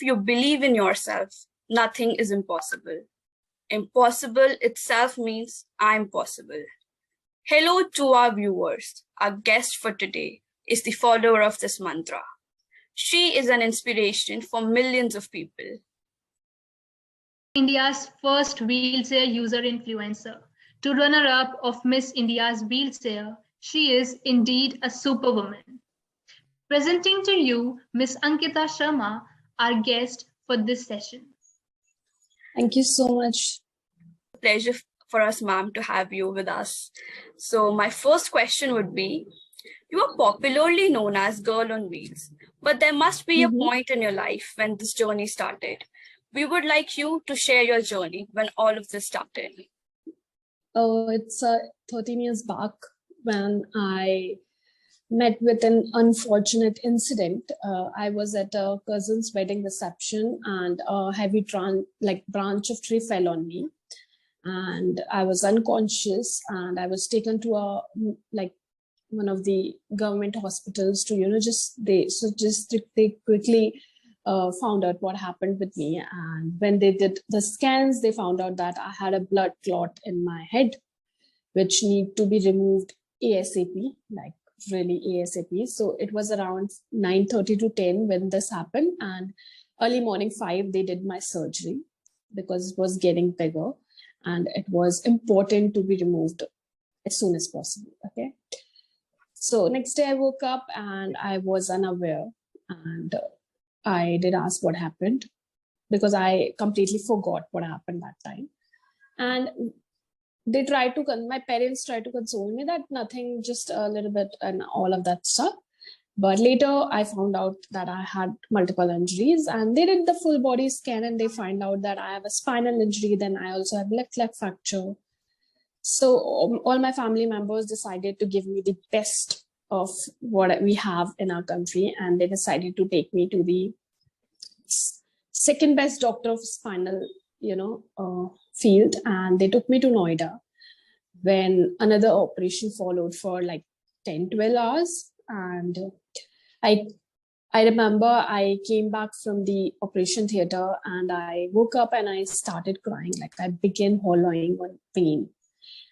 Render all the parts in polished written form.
you believe in yourself, nothing is impossible. Impossible itself means I'm possible. Hello to our viewers. Our guest for today is the follower of this mantra. She is an inspiration for millions of people. India's first wheelchair user influencer. To runner-up of Miss India's wheelchair, she is indeed a superwoman. Presenting to you Miss Ankita Sharma, our guest for this session. Thank you so much. Pleasure for us, ma'am, to have you with us. So my first question would be, you are popularly known as Girl on Wheels, but there must be a point in your life when this journey started. We would like you to share your journey when all of this started. It's 13 years back when I met with an unfortunate incident. I was at a cousin's wedding reception and a heavy branch of tree fell on me. And I was unconscious and I was taken to one of the government hospitals to, they quickly found out what happened with me. And when they did the scans, they found out that I had a blood clot in my head, which need to be removed ASAP, like really ASAP. So it was around 9:30 to 10 when this happened, and early morning 5, they did my surgery because it was getting bigger and it was important to be removed as soon as possible. Okay. So next day I woke up and I was unaware, and I did ask what happened because I completely forgot what happened that time. And they my parents tried to console me that nothing, just a little bit and all of that stuff. But later I found out that I had multiple injuries, and they did the full body scan and they find out that I have a spinal injury. Then I also have left leg fracture. So all my family members decided to give me the best of what we have in our country. And they decided to take me to the second best doctor of spinal, field. And they took me to Noida when another operation followed for like 10-12 hours. And I remember I came back from the operation theater and I woke up and I started crying. Like I began hollowing on pain.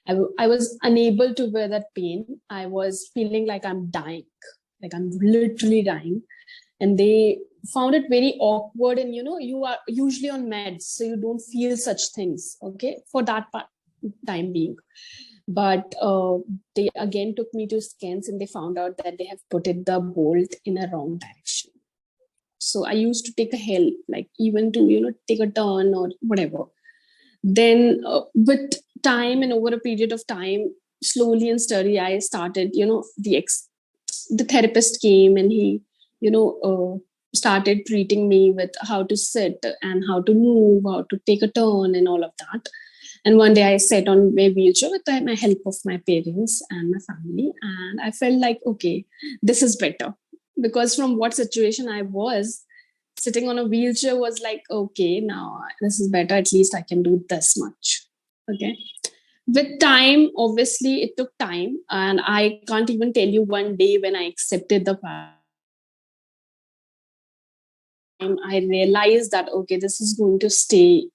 I was unable to bear that pain. I was feeling like I'm dying, like I'm literally dying. And they found it very awkward. And, you are usually on meds, so you don't feel such things, okay, for that time being. But they again took me to scans and they found out that they have put the bolt in a wrong direction. So I used to take a help, like even to, take a turn or whatever. Then with time and over a period of time, slowly and steady, I started, the therapist came and he, started treating me with how to sit and how to move, how to take a turn and all of that. And one day I sat on my wheelchair with the help of my parents and my family. And I felt like, okay, this is better. Because from what situation I was, sitting on a wheelchair was like, okay, now this is better. At least I can do this much. Okay. With time, obviously, it took time. And I can't even tell you one day when I accepted the fact. I realized that, okay, this is going to stay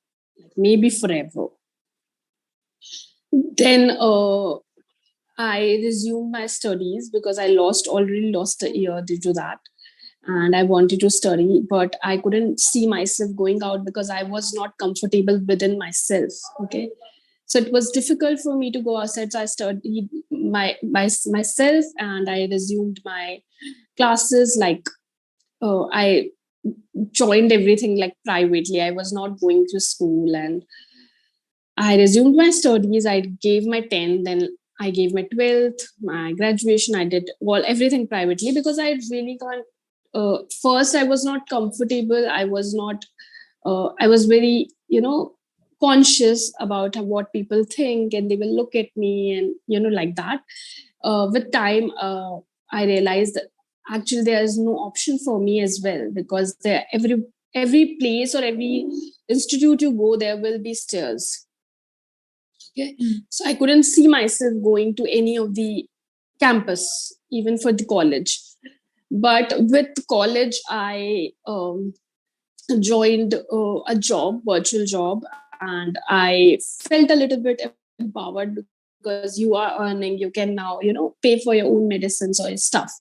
maybe forever. Then I resumed my studies because I already lost a year due to that. And I wanted to study, but I couldn't see myself going out because I was not comfortable within myself. Okay. So it was difficult for me to go outside. So I studied myself and I resumed my classes. I joined everything like privately. I was not going to school and I resumed my studies. I gave my 10th, then I gave my 12th, my graduation. I did everything privately because I really can't. First, I was not comfortable. I was very, conscious about what people think and they will look at me and, like that. With time, I realized that actually there is no option for me as well because every place or every institute you go, there will be stairs. Okay. So I couldn't see myself going to any of the campus, even for the college. But with college, I joined a job, virtual job, and I felt a little bit empowered because you are earning, you can now, pay for your own medicines or stuff.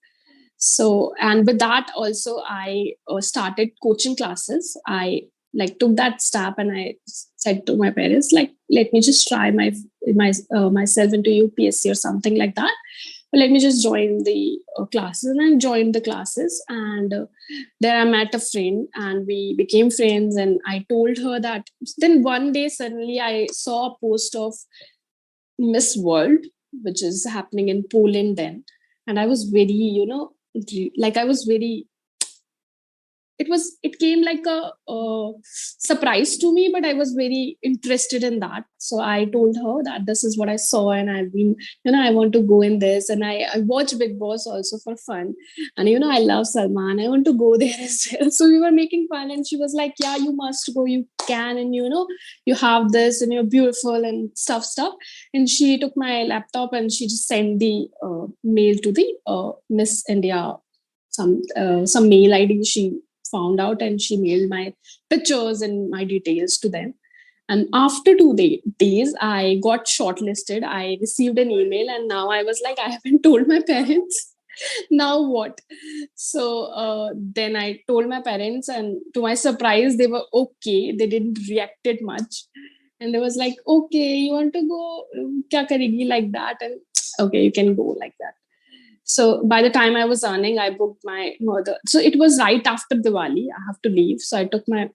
So, and with that also, I started coaching classes. I like took that step and I said to my parents, like, let me just try myself into UPSC or something like that. But let me just join the classes, and I joined the classes, and there I met a friend, and we became friends. And I told her that. Then one day, suddenly, I saw a post of Miss World, which is happening in Poland then. And I was very, like I was very, it came like a surprise to me, but I was very interested in that. So I told her that this is what I saw, and I've been, I want to go in this. And I watch Big Boss also for fun. And, I love Salman. I want to go there as well. So we were making fun, and she was like, yeah, you must go. You can. And, you have this, and you're beautiful and stuff. And she took my laptop and she just sent the mail to the Miss India, some mail ID she found out, and she mailed my pictures and my details to them. And after 2 days, I got shortlisted. I received an email, and now I was like, I haven't told my parents. Now what? So then I told my parents, and to my surprise, they were okay. They didn't react it much. And they was like, okay, you want to go? Kya karegi, like that? And okay, you can go like that. So by the time I was earning, I booked my mother. So it was right after Diwali. I have to leave. So I took my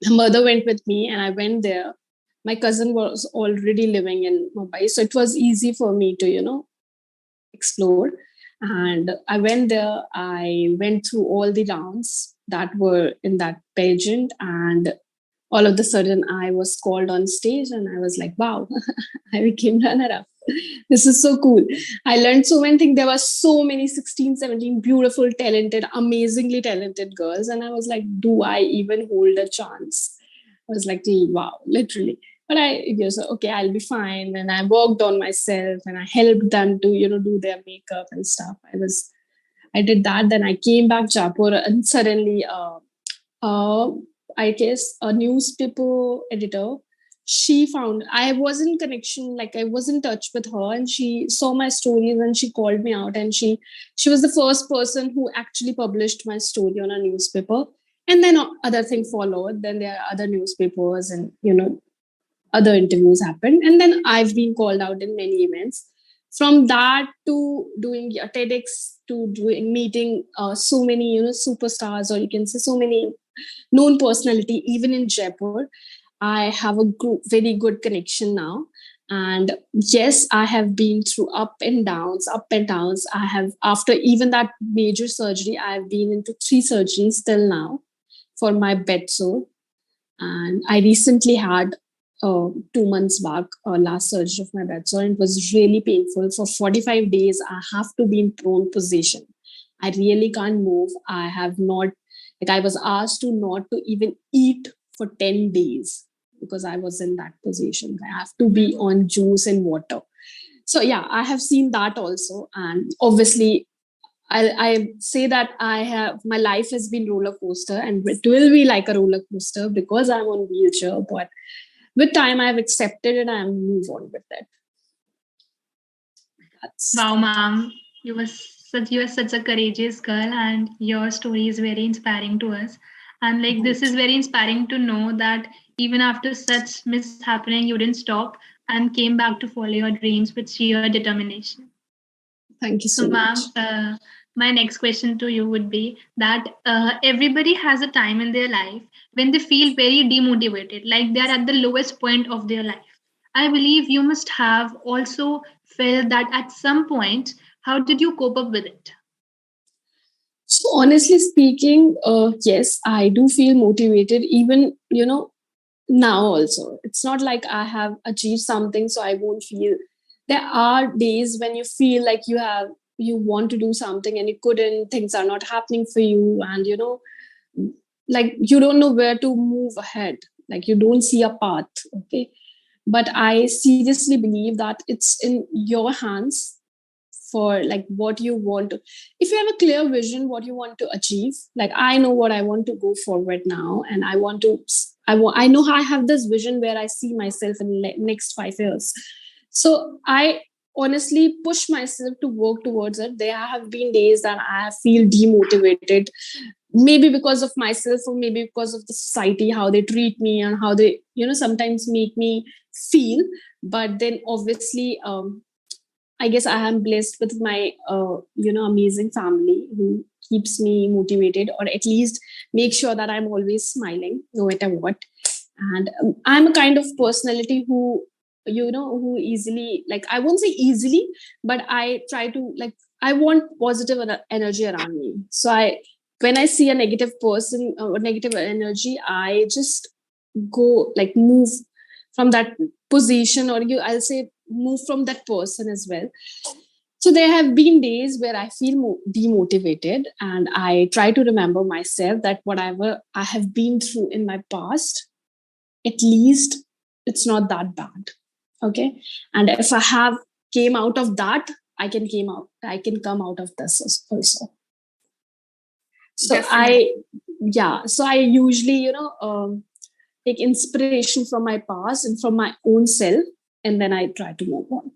mother went with me, and I went there. My cousin was already living in Mumbai. So it was easy for me to, explore. And I went there. I went through all the rounds that were in that pageant. And all of a sudden, I was called on stage, and I was like, wow, I became runner-up. This is so cool. I learned so many things. There were so many 16, 17 beautiful, talented, amazingly talented girls. And I was like, do I even hold a chance? I was like, wow, literally. But I was okay, I'll be fine. And I worked on myself, and I helped them to, do their makeup and stuff. I did that. Then I came back Jaipur, and suddenly, I guess a newspaper editor, she found I was in connection, like I was in touch with her, and she saw my stories and she called me out, and she was the first person who actually published my story on a newspaper. And then other things followed. Then there are other newspapers, and other interviews happened, and then I've been called out in many events. From that to doing a TEDx, to doing meeting so many superstars, or you can say so many known personality, even in Jaipur. I have a very good connection now. And yes, I have been through up and downs. I have, after even that major surgery, I've been into 3 surgeries till now for my bed sore. And I recently had 2 months back, last surgery of my bed sore. It was really painful. For 45 days, I have to be in prone position. I really can't move. I have not, like I was asked to not to even eat for 10 days because I was in that position. I have to be on juice and water. So yeah, I have seen that also. And obviously, I say that my life has been roller coaster, and it will be like a roller coaster because I'm on wheelchair. But with time, I've accepted it and I move on with it. Wow, ma'am, you are such a courageous girl, and your story is very inspiring to us. And like this is very inspiring to know that even after such mishappening, you didn't stop and came back to follow your dreams with sheer determination. Thank you so much. Ma'am, my next question to you would be that everybody has a time in their life when they feel very demotivated, like they are at the lowest point of their life. I believe you must have also felt that at some point. How did you cope up with it? So honestly speaking, yes, I do feel motivated even, now also. It's not like I have achieved something, so I won't feel. There are days when you feel like you want to do something and you couldn't, things are not happening for you, and like you don't know where to move ahead, like you don't see a path. Okay. But I seriously believe that it's in your hands for like what you want to, if you have a clear vision, what you want to achieve, like I know what I want to go forward now. And I know I have this vision where I see myself in next 5 years. So I honestly push myself to work towards it. There have been days that I feel demotivated, maybe because of myself or maybe because of the society, how they treat me and how they, sometimes make me feel. But then obviously, I guess I am blessed with my, amazing family who keeps me motivated, or at least make sure that I'm always smiling no matter what. And I'm a kind of personality who, who easily, like, I won't say easily, but I try to, like, I want positive energy around me. So when I see a negative person or negative energy, I just go, like, move from that position, or I'll say move from that person as well. So there have been days where I feel demotivated, and I try to remember myself that whatever I have been through in my past, at least it's not that bad. Okay. And if I have came out of that, I can come out of this also. So Definitely. I usually, take inspiration from my past and from my own self, and then I try to move on.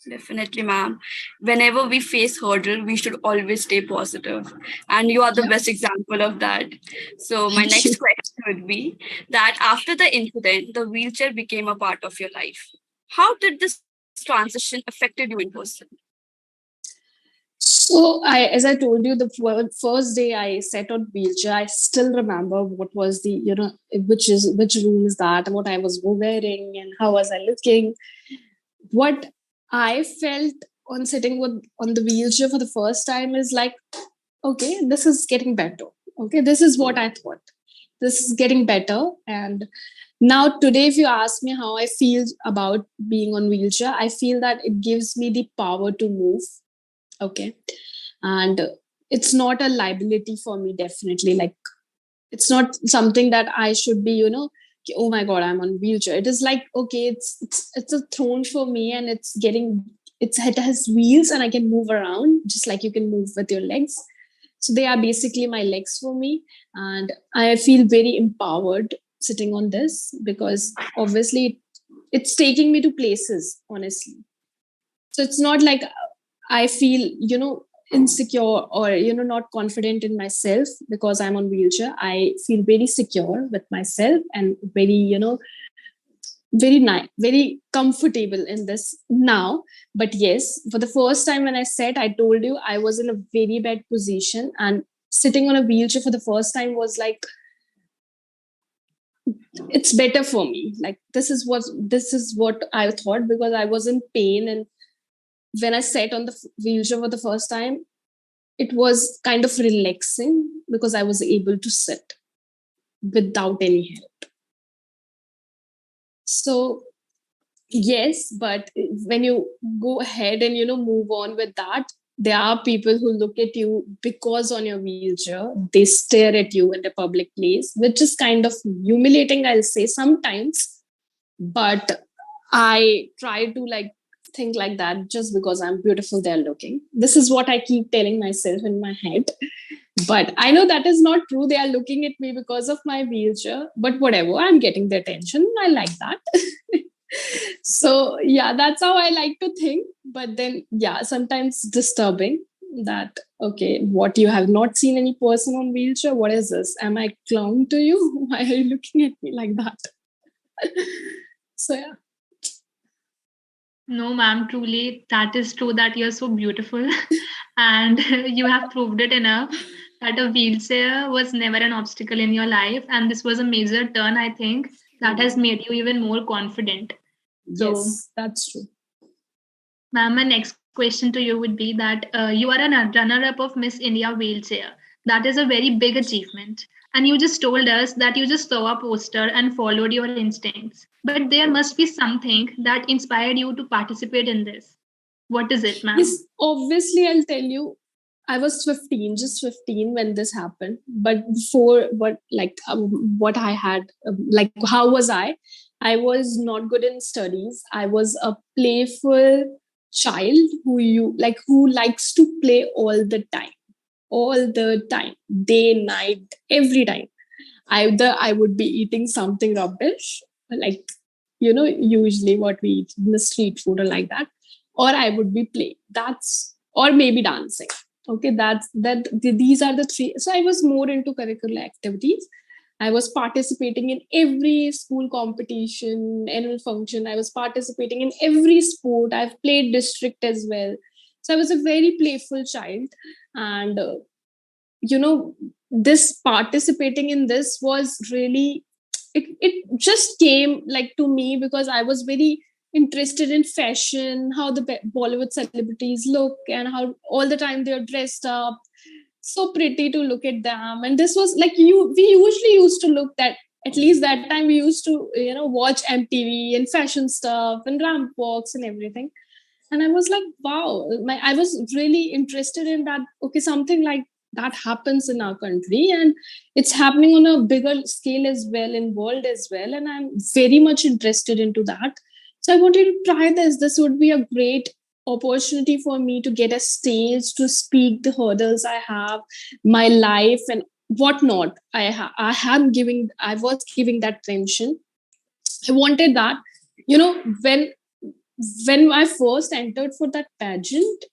Definitely, ma'am. Whenever we face hurdle, we should always stay positive. And you are the best example of that. So my next question would be that after the incident, the wheelchair became a part of your life. How did this transition affected you in person? So as I told you, the first day I sat on wheelchair, I still remember what was the, which room is that, what I was wearing, and how was I looking. What I felt on sitting on the wheelchair for the first time is like, okay, this is getting better. Okay, this is what I thought. This is getting better. And now today, if you ask me how I feel about being on wheelchair, I feel that it gives me the power to move. Okay. And it's not a liability for me, definitely. Like, it's not something that I should be, oh my God, I'm on wheelchair. It is like, okay, it's a throne for me, and it has wheels, and I can move around just like you can move with your legs. So they are basically my legs for me. And I feel very empowered sitting on this, because obviously it's taking me to places, honestly. So it's not like I feel, insecure or, not confident in myself because I'm on wheelchair. I feel very secure with myself and very, very nice, very comfortable in this now. But yes, for the first time when I sat, I told you I was in a very bad position, and sitting on a wheelchair for the first time was like, it's better for me. Like, this is what I thought, because I was in pain. And when I sat on the wheelchair for the first time, it was kind of relaxing because I was able to sit without any help. So yes, but when you go ahead and, move on with that, there are people who look at you because on your wheelchair, they stare at you in the public place, which is kind of humiliating, I'll say sometimes. But I try to, like, think like that, just because I'm beautiful, they're looking. This is what I keep telling myself in my head. But I know that is not true. They are looking at me because of my wheelchair. But whatever, I'm getting their attention. I like that. So yeah, that's how I like to think. But then, yeah, sometimes disturbing that, okay, what, you have not seen any person on wheelchair? What is this? Am I clown to you? Why are you looking at me like that? So yeah. No, ma'am, truly, that is true that you're so beautiful. And you have proved it enough that a wheelchair was never an obstacle in your life. And this was a major turn, I think, that has made you even more confident. So, yes, that's true. ma'am, my next question to you would be that you are a runner-up of Miss India wheelchair. That is a very big achievement. And you just told us that you just saw a poster and followed your instincts. But there must be something that inspired you to participate in this. What is it, ma'am? Yes, obviously, I'll tell you. I was 15, just 15 when this happened. But before, what I had, like, how was I? I was not good in studies. I was a playful, child who likes to play all the time, day, night, every time. Either I would be eating something rubbish, like, usually what we eat in the street food or like that, or I would be playing. Or maybe dancing. Okay, these are the three. So I was more into curricular activities. I was participating in every school competition, annual function. I was participating in every sport. I've played district as well. So I was a very playful child. And, this participating in this was really, it just came like to me because I was very interested in fashion, how the Bollywood celebrities look and how all the time they're dressed up so pretty to look at them. And this was like, we usually used to look that, at least that time we used to watch MTV and fashion stuff and ramp walks and everything. And I was like, wow, I was really interested in that. Okay, something like that happens in our country, and it's happening on a bigger scale as well, in world as well, and I'm very much interested into that. So I wanted to try this would be a great opportunity for me to get a stage to speak the hurdles I have, my life and whatnot. I was giving that attention. I wanted that, when I first entered for that pageant,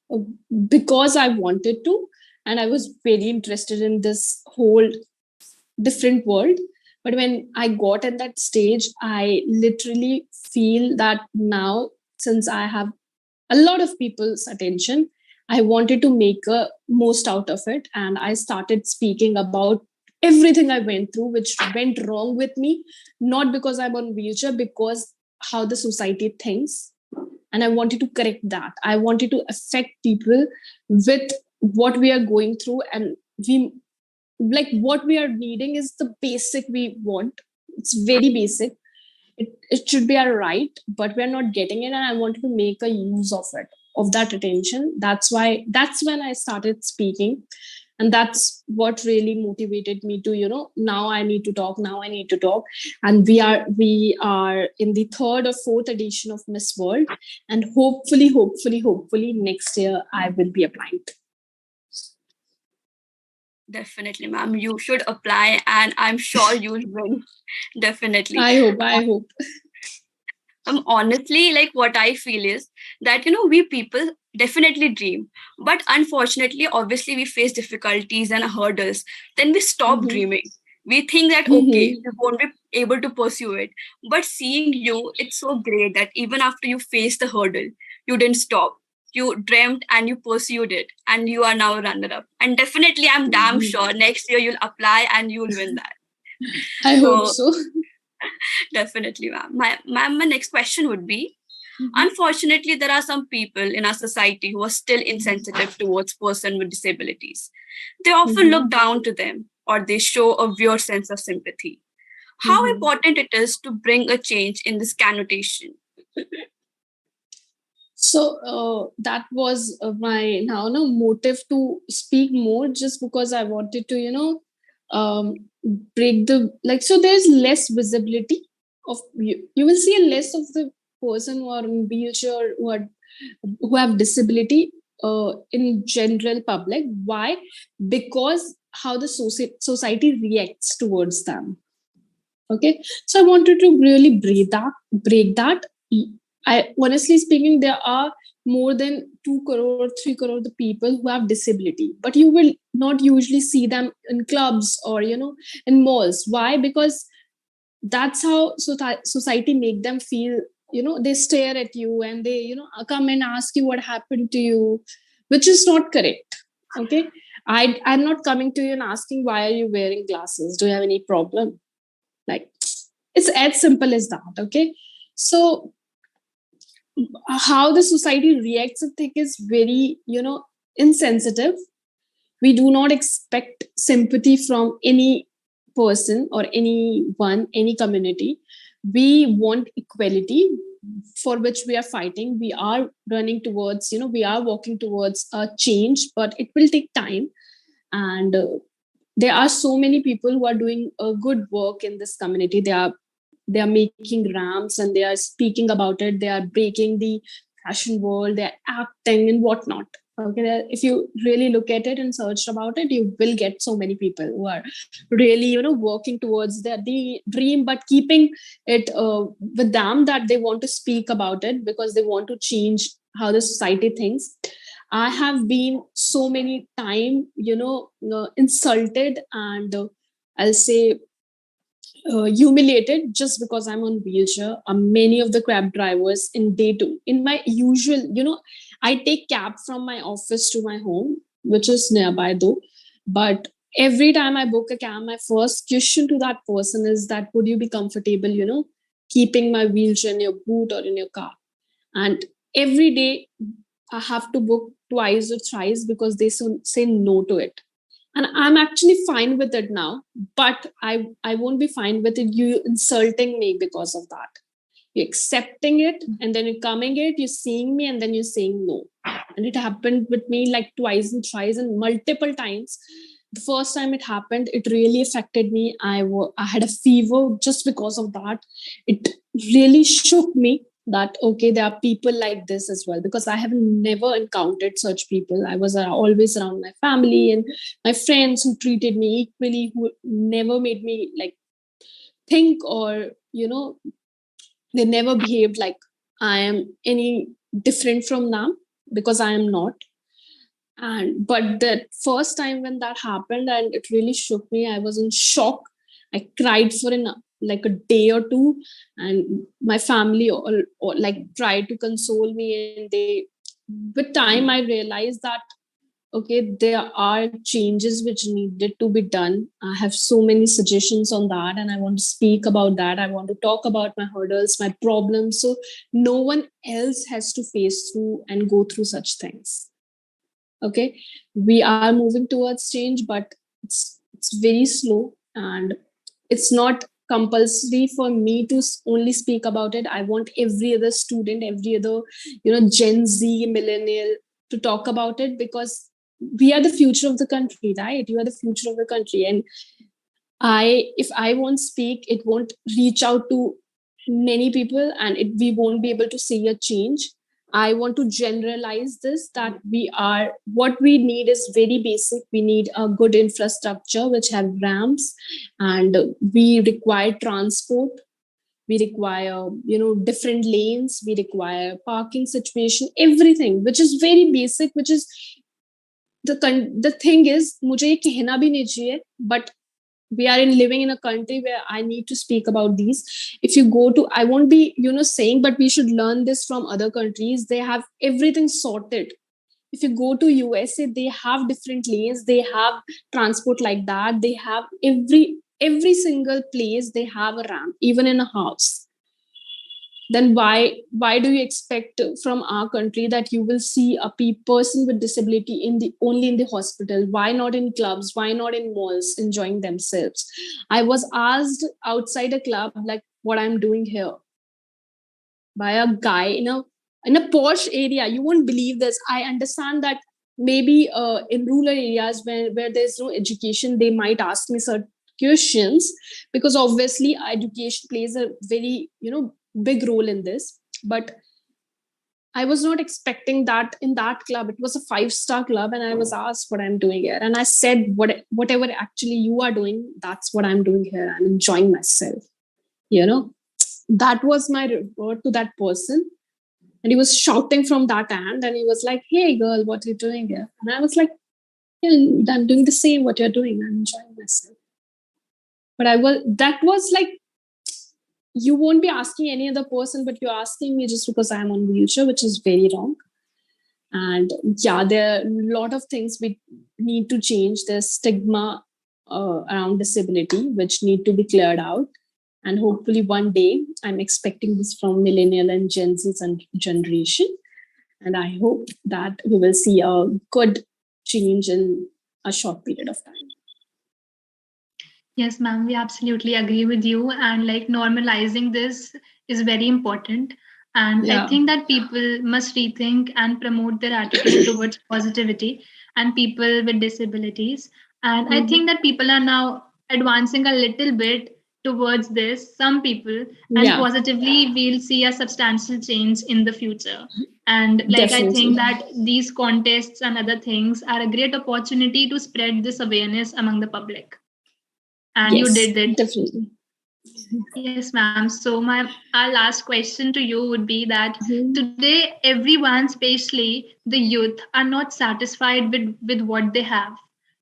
because I wanted to, and I was very interested in this whole different world. But when I got at that stage, I literally feel that now, since I have a lot of people's attention, I wanted to make a most out of it. And I started speaking about everything I went through, which went wrong with me, not because I'm on wheelchair, because how the society thinks. And I wanted to correct that. I wanted to affect people with what we are going through. And what we are needing is the basic we want. It's very basic. It should be our right, but we're not getting it. And I wanted to make a use of it, of that attention. That's when I started speaking. And that's what really motivated me to, now I need to talk. And we are in the 3rd or 4th edition of Miss World. And hopefully next year I will be applying. Definitely, ma'am. You should apply, and I'm sure you'll win. Definitely. I hope. Honestly, like what I feel is that, we people definitely dream, but unfortunately, obviously, we face difficulties and hurdles. Then we stop dreaming. We think that, okay, we won't be able to pursue it. But seeing you, it's so great that even after you faced the hurdle, you didn't stop. You dreamt and you pursued it, and you are now a runner-up. And definitely, I'm damn sure next year you'll apply and you'll win that. I hope so. Definitely, ma'am. My next question would be, unfortunately, there are some people in our society who are still insensitive towards person with disabilities. They often look down to them, or they show a weird sense of sympathy. How important it is to bring a change in this connotation? So that was my motive to speak more, just because I wanted to, break the, so there's less visibility of you will see a less of the person who are in wheelchair, who have disability in general public. Why? Because how the society reacts towards them. Okay, so I wanted to really break that. I honestly speaking, there are more than 2 crore or 3 crore the people who have disability, but you will not usually see them in clubs or in malls. Why? Because that's how society make them feel. They stare at you and they come and ask you what happened to you, which is not correct. Okay, I'm not coming to you and asking why are you wearing glasses, do you have any problem? Like, it's as simple as that. Okay, so how the society reacts, I think, is very insensitive. We do not expect sympathy from any person or anyone, any community. We want equality, for which we are fighting. We are running towards, we are walking towards a change, but it will take time. And there are so many people who are doing a good work in this community. They are making ramps and they are speaking about it. They are breaking the fashion world, they're acting and whatnot. Okay, if you really look at it and search about it, you will get so many people who are really, working towards their dream, but keeping it with them, that they want to speak about it because they want to change how the society thinks. I have been so many time, insulted and I'll say humiliated just because I'm on wheelchair. Many of the cab drivers in day two, in my usual, I take cab from my office to my home, which is nearby though. But every time I book a cab, my first question to that person is that, would you be comfortable, keeping my wheelchair in your boot or in your car? And every day I have to book twice or thrice because they say no to it. And I'm actually fine with it now, but I won't be fine with it, you insulting me because of that. You're accepting it, and then you're coming it, you're seeing me, and then you're saying no. And it happened with me like twice and thrice and multiple times. The first time it happened, it really affected me. I had a fever just because of that. It really shook me that, okay, there are people like this as well, because I have never encountered such people. I was always around my family and my friends who treated me equally, who never made me like think, or they never behaved like I am any different from them, because I am not. And but the first time when that happened, and it really shook me, I was in shock. I cried for like a day or two, and my family or like tried to console me, and they, with time I realized that, okay, there are changes which needed to be done. I have so many suggestions on that, and I want to speak about that. I want to talk about my hurdles, my problems, so no one else has to face through and go through such things. Okay, we are moving towards change, but it's very slow, and it's not compulsory for me to only speak about it. I want every other student, every other Gen Z, millennial to talk about it, because we are the future of the country, right? You are the future of the country, and if I won't speak, it won't reach out to many people, and we won't be able to see a change. I want to generalize this, that what we need is very basic. We need a good infrastructure which have ramps, and we require transport. We require, different lanes. We require parking situation, everything, which is very basic, which is the thing is, मुझे ये कहना भी नहीं चाहिए, but we are living in a country where I need to speak about these. If you go to, I won't be, saying, but we should learn this from other countries. They have everything sorted. If you go to USA, they have different lanes. They have transport like that. They have every single place. They have a ramp, even in a house. Then why do you expect from our country that you will see a person with disability only in the hospital? Why not in clubs? Why not in malls enjoying themselves? I was asked outside a club, like, what I'm doing here, by a guy in a posh area. You won't believe this. I understand that maybe in rural areas where there's no education, they might ask me certain questions, because obviously education plays a very big role in this. But I was not expecting that in that club. It was a 5-star club, and I was asked what I'm doing here, and I said, whatever actually you are doing, that's what I'm doing here. I'm enjoying myself. That was my reward to that person. And he was shouting from that end, and he was like, hey girl, what are you doing here? And I was like, yeah, I'm doing the same what you're doing. I'm enjoying myself. But that was like, you won't be asking any other person, but you're asking me just because I'm on wheelchair, which is very wrong. And yeah, there are a lot of things we need to change. There's stigma around disability, which need to be cleared out. And hopefully one day, I'm expecting this from millennial and Gen Z generation. And I hope that we will see a good change in a short period of time. Yes, ma'am, we absolutely agree with you. And like normalizing this is very important. And I think that people must rethink and promote their attitude towards positivity and people with disabilities. And I think that people are now advancing a little bit towards this, some people, and positively we'll see a substantial change in the future. And like Definitely. I think that these contests and other things are a great opportunity to spread this awareness among the public. And you did it. Definitely. Yes, ma'am. So our last question to you would be that today everyone, especially the youth, are not satisfied with what they have.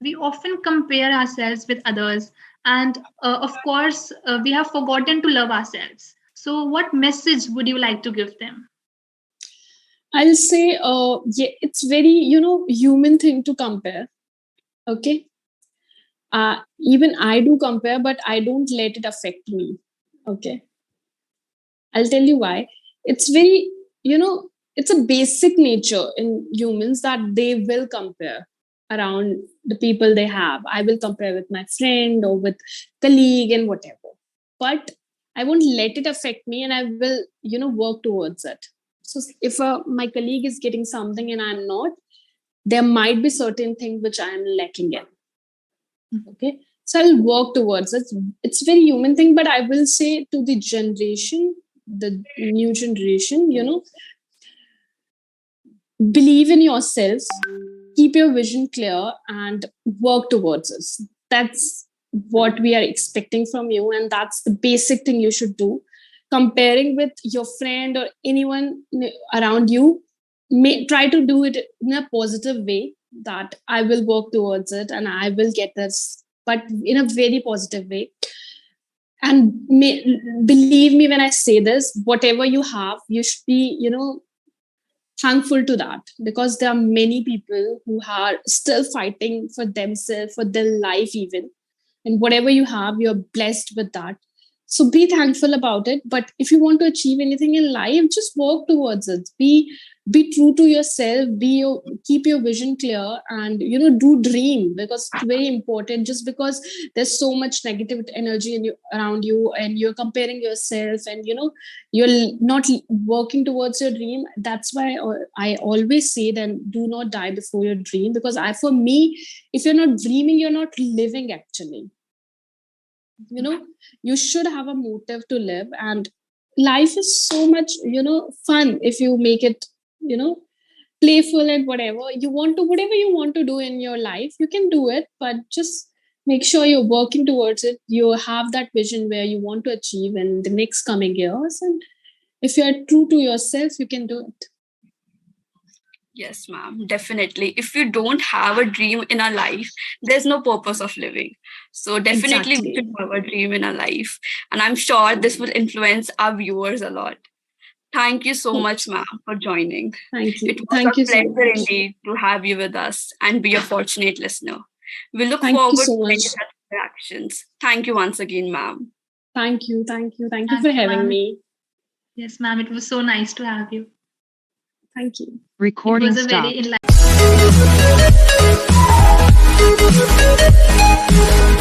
We often compare ourselves with others, and of course, we have forgotten to love ourselves. So, what message would you like to give them? I'll say, it's very, human thing to compare. Okay. Even I do compare, but I don't let it affect me. Okay. I'll tell you why. It's very, it's a basic nature in humans that they will compare around the people they have. I will compare with my friend or with colleague and whatever. But I won't let it affect me, and I will, work towards it. So if my colleague is getting something and I'm not, there might be certain things which I am lacking in. Okay. So I'll work towards it. It's a very human thing, but I will say to the generation, the new generation, believe in yourself, keep your vision clear, and work towards it. That's what we are expecting from you, and that's the basic thing you should do. Comparing with your friend or anyone around you, try to do it in a positive way, that I will work towards it and I will get this, but in a very positive way. And believe me when I say this, whatever you have, you should be, thankful to that, because there are many people who are still fighting for themselves, for their life even. And whatever you have, you're blessed with that. So be thankful about it. But if you want to achieve anything in life, just work towards it. Be true to yourself. Keep your vision clear, and do dream, because it's very important. Just because there's so much negative energy around you, and you're comparing yourself, and you're not working towards your dream. That's why I always say that do not die before your dream, because for me, if you're not dreaming, you're not living actually. You should have a motive to live, and life is so much fun if you make it playful, and whatever you want to do in your life, you can do it, but just make sure you're working towards it. You have that vision where you want to achieve in the next coming years, and if you're true to yourself, you can do it. Yes, ma'am, definitely. If you don't have a dream in our life, there's no purpose of living. So definitely we should have a dream in our life. And I'm sure this will influence our viewers a lot. Thank you so much, ma'am, for joining. Thank you. It was a pleasure indeed to have you with us and be a fortunate listener. We look forward to many such interactions. Thank you once again, ma'am. Thank you for having me. Yes, ma'am. It was so nice to have you. Thank you. Recording it was a stopped. Very enlightening.